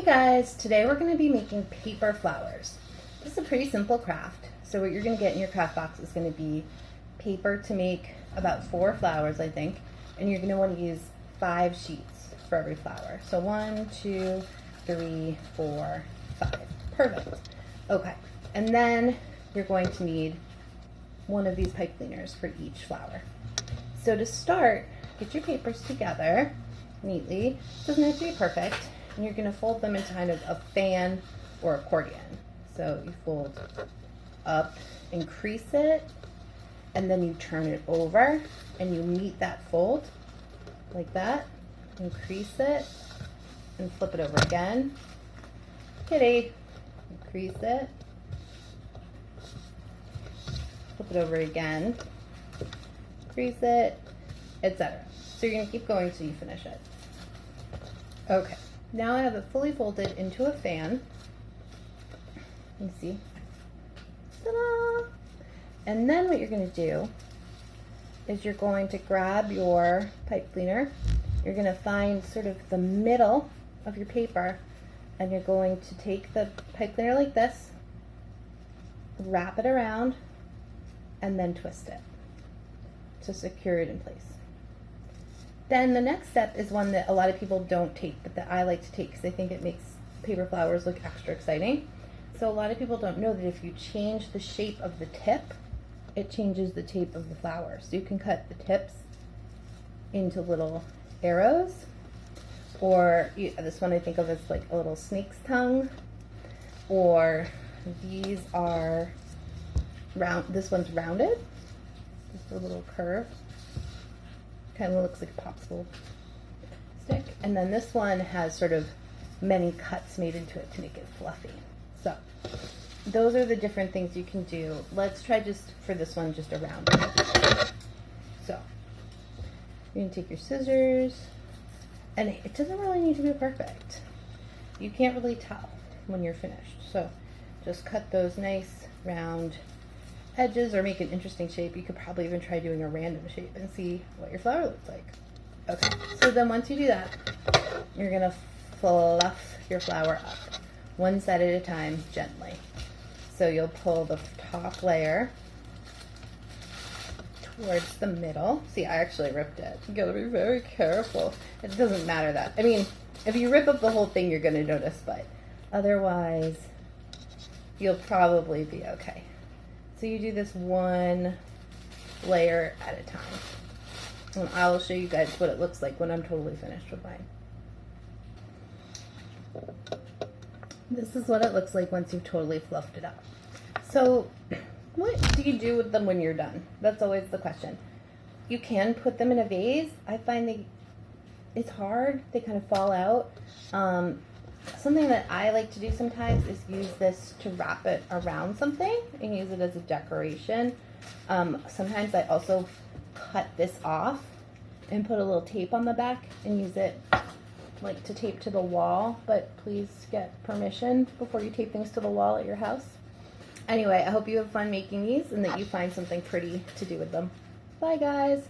Hey guys, today we're going to be making paper flowers. This is a pretty simple craft. So what you're going to get in your craft box is going to be paper to make about 4 flowers, I think, and you're going to want to use 5 sheets for every flower. So 1, 2, 3, 4, 5. Perfect. Okay, and then you're going to need one of these pipe cleaners for each flower. So to start, get your papers together neatly. It doesn't have to be perfect. And you're going to fold them into kind of a fan or accordion. So you fold up, increase it, and then you turn it over and you meet that fold like that. Increase it and flip it over again. Kitty, increase it, flip it over again, increase it, etc. So you're going to keep going till you finish it. Okay. Now I have it fully folded into a fan. You can see. Ta-da! And then what you're going to do is you're going to grab your pipe cleaner. You're going to find sort of the middle of your paper, and you're going to take the pipe cleaner like this, wrap it around, and then twist it to secure it in place. Then the next step is one that a lot of people don't take, but that I like to take because I think it makes paper flowers look extra exciting. So a lot of people don't know that if you change the shape of the tip, it changes the shape of the flower. So you can cut the tips into little arrows, or this one I think of as like a little snake's tongue, or these are round. This one's rounded, just a little curve. Kind of looks like a popsicle stick. And then this one has sort of many cuts made into it to make it fluffy. So those are the different things you can do. Let's try just for this one, just a round. So you're gonna take your scissors, and it doesn't really need to be perfect. You can't really tell when you're finished. So just cut those nice round edges or make an interesting shape. You could probably even try doing a random shape and see what your flower looks like. Okay, so then once you do that, you're gonna fluff your flower up one side at a time gently. So you'll pull the top layer towards the middle. See, I actually ripped it. You gotta be very careful. It doesn't matter that. I mean, if you rip up the whole thing, you're gonna notice, but otherwise, you'll probably be okay. So you do this one layer at a time. And I will show you guys what it looks like when I'm totally finished with mine. This is what it looks like once you've totally fluffed it up. So what do you do with them when you're done? That's always the question. You can put them in a vase. I find it's hard. They kind of fall out. Something that I like to do sometimes is use this to wrap it around something and use it as a decoration. Sometimes I also cut this off and put a little tape on the back and use it like to tape to the wall, but please get permission before you tape things to the wall at your house. Anyway, I hope you have fun making these and that you find something pretty to do with them. Bye guys!